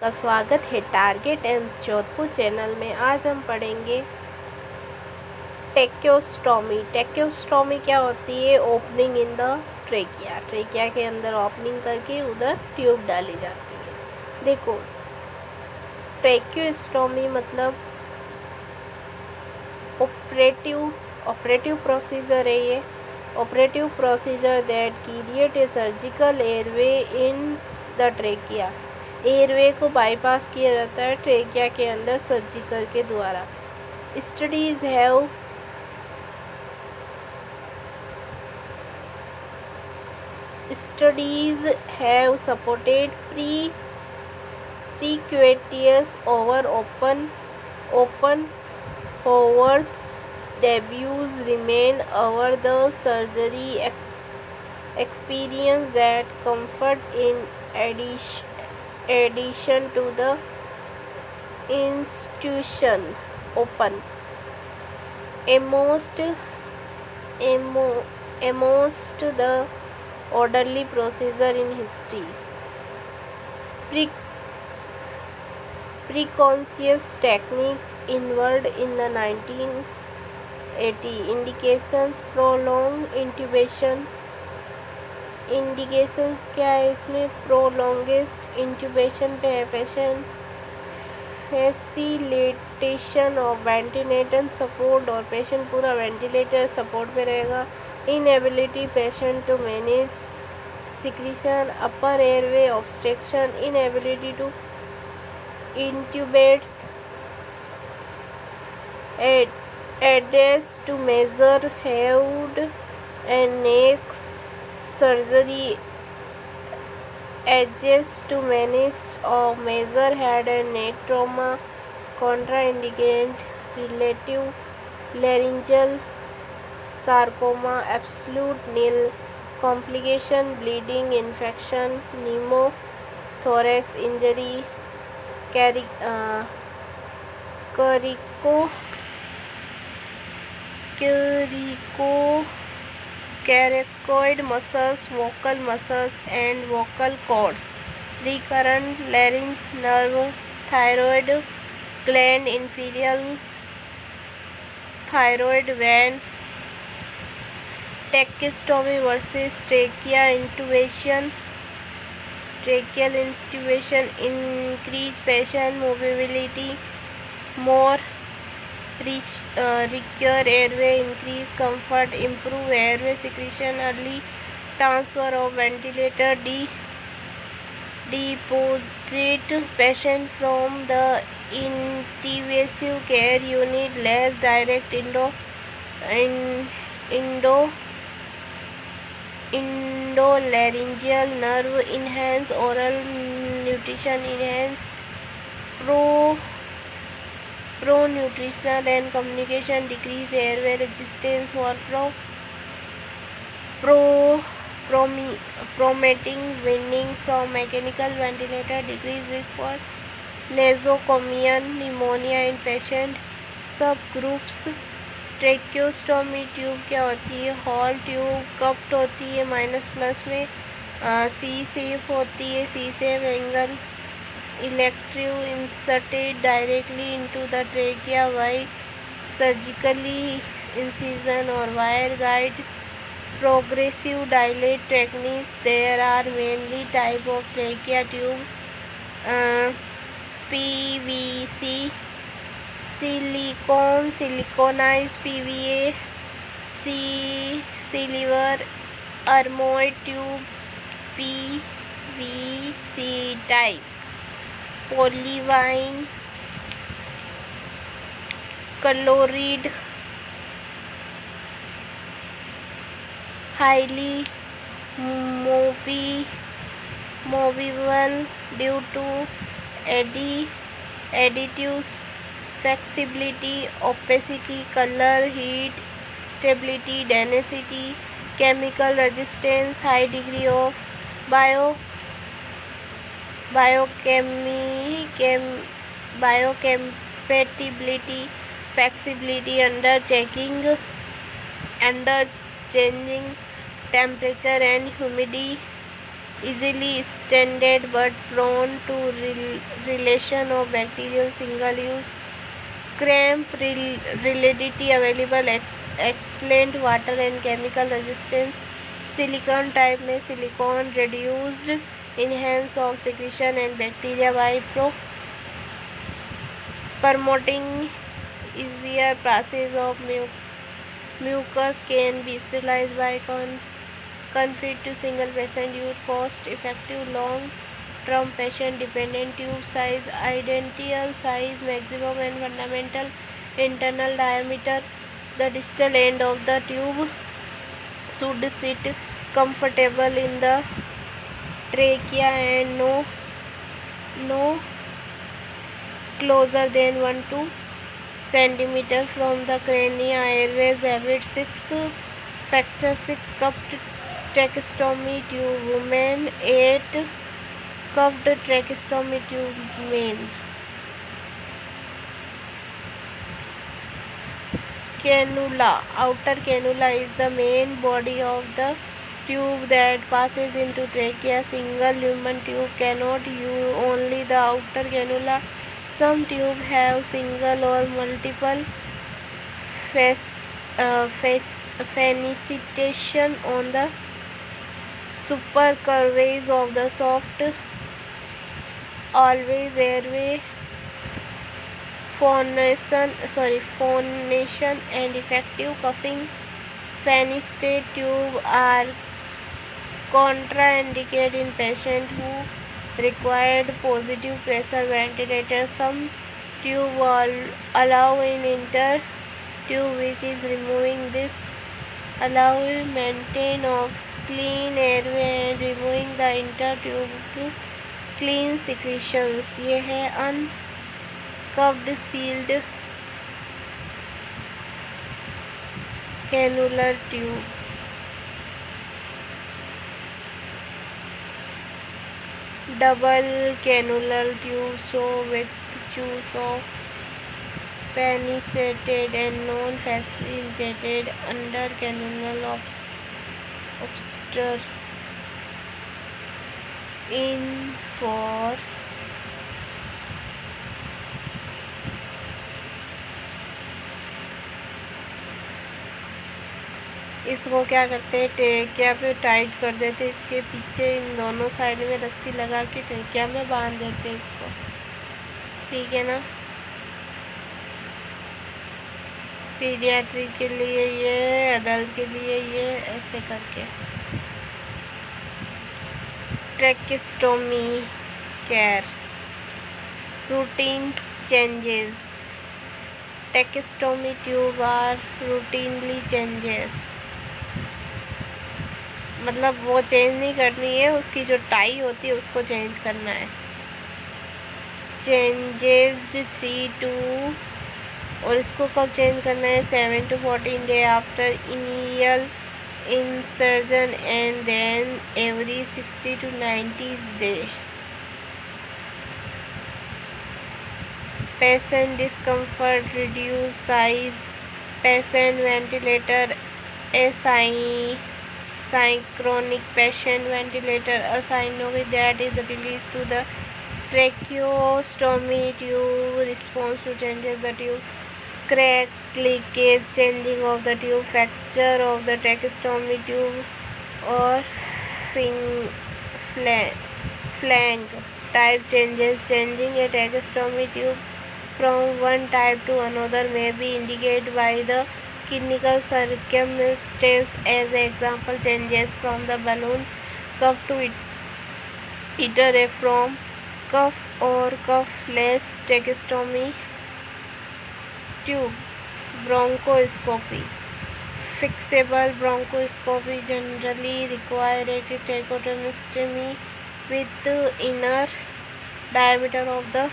का स्वागत है टारगेट एम्स जोधपुर चैनल में। आज हम पढ़ेंगे टेक्योस्टोमी। टेक्योस्टोमी क्या होती है? Opening in the trachea. Trachea के अंदर ओपनिंग करके उधर ट्यूब डाली जाती है। देखो, टेक्योस्टोमी मतलब ऑपरेटिव प्रोसीजर है। ये operative procedure that create a surgical airway in the trachea. Airway को बाईपास किया जाता है ट्रेकिया के अंदर सर्जिकल के द्वारा। Studies have supported precuneous over open hours debuts remain over the surgery experience that comfort in addition to the institution open almost the orderly procedure in history. Preconscious techniques involved in the 1980 indications prolonged intubation. Indications क्या है इसमें? Prolonged intubation पे है patient, facilitation of ventilator support, और patient पूरा ventilator support पे रहेगा। Inability patient to manage secretion, upper airway obstruction, inability to intubates, adherence to measure head and neck surgery, adjust to manage or measure head and neck trauma, contraindicate relative laryngeal sarcoma, absolute nil complication, bleeding, infection, pneumothorax injury, coracoid muscles, vocal muscles and vocal cords, recurrent larynx nerve, thyroid gland, inferior thyroid vein. Tracheostomy versus tracheal intubation increase patient mobility, more recure airway, increase comfort, improve airway secretion, early transfer of ventilator, deposit patient from the intensive care unit, less direct endolaryngeal nerve, enhance oral nutrition, enhance pro-nutritional and communication, decrease airway resistance, more promoting weaning from mechanical ventilator, decrease risk for nosocomial pneumonia in patient. subgroups tracheostomy tube क्या होती है? Hall tube कप्ड होती है, minus plus में सी shape होती है, C shape angle, elective inserted directly into the trachea by surgically incision और wire guide, progressive dilate techniques. There are mainly type of trachea tube, PVC, siliconized PVA, silver armored tube, PVC type, polyvinyl chloride, highly movable due to additives, flexibility, opacity, color, heat, stability, density, chemical resistance, high degree of biocompatibility, flexibility under changing temperature and easily extended but prone to relation of bacterial single-use cramp, rigidity, available excellent water and chemical resistance. Silicone type में silicone reduced enhance of secretion and bacteria by promoting easier passage of mucus can be sterilized by confined to single patient use. Cost effective long term patient dependent tube size, ideal size, maximum and fundamental internal diameter. The distal end of the tube should sit comfortable in the trachea and no closer than 1-2 centimeter from the crania. Airways average 6 fracture 6 cupped tracheostomy tube women, 8 cupped tracheostomy tube men. Cannula. Outer cannula is the main body of the tube that passes into trachea. Single human tube cannot use only the outer cannula. Some tubes have single or multiple fascitation on the supercurvature of the soft always airway. Phonation and effective cuffing. Fenestrated tube are contraindicated in patients who required positive pressure ventilator. Some tube allow in inter tube, which is removing this allow maintain of clean airway and removing the inter tube to clean secretions. ये है uncupped sealed cannular tube. Double cannular tube, so with choose of fenestrated and non-facilitated under cannular obstructor in for इसको क्या करते हैं, trachea पे tight कर देते, इसके पीछे इन दोनों साइड में रस्सी लगा के ट्रेकिया में बांध देते हैं इसको, ठीक है ना। पीडियाट्रिक के लिए ये, एडल्ट के लिए ये, ऐसे करके। Tracheostomy care routine changes. Tracheostomy tube are routinely changes, मतलब वो चेंज नहीं करनी है, उसकी जो टाई होती है उसको चेंज करना है। चेंजेस 3 to, और इसको कब चेंज करना है, 7 to 14 day after initial insertion and then every 60 to 90 day. Patient discomfort, reduce size, patient ventilator chronic patient ventilator assigned that is released to the tracheostomy tube. Response to changes the tube, crack, leakage, changing of the tube, fracture of the tracheostomy tube or flank type changes. Changing a tracheostomy tube from one type to another may be indicated by the clinical circumstances. As example, changes from the balloon cuff to either a from cuff or cuffless tracheostomy tube. Bronchoscopy. Fixable bronchoscopy generally require a tracheostomy with inner diameter of the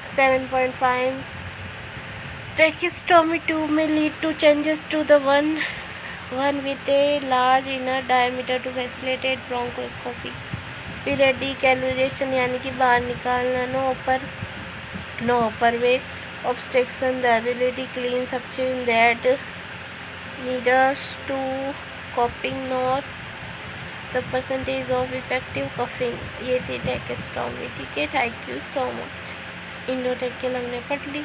7.5. Tracheostomy tube may lead to changes to the one with a large inner diameter to facilitate bronchoscopy. Periodic aspiration यानी कि बाहर निकालना, no upper way obstruction, the ability clean suction that needs to coping not the percentage of effective coughing, ये थी टेक्स्टोमी। ठीक है, thank you so much. Indotech की हमने पढ़ ली।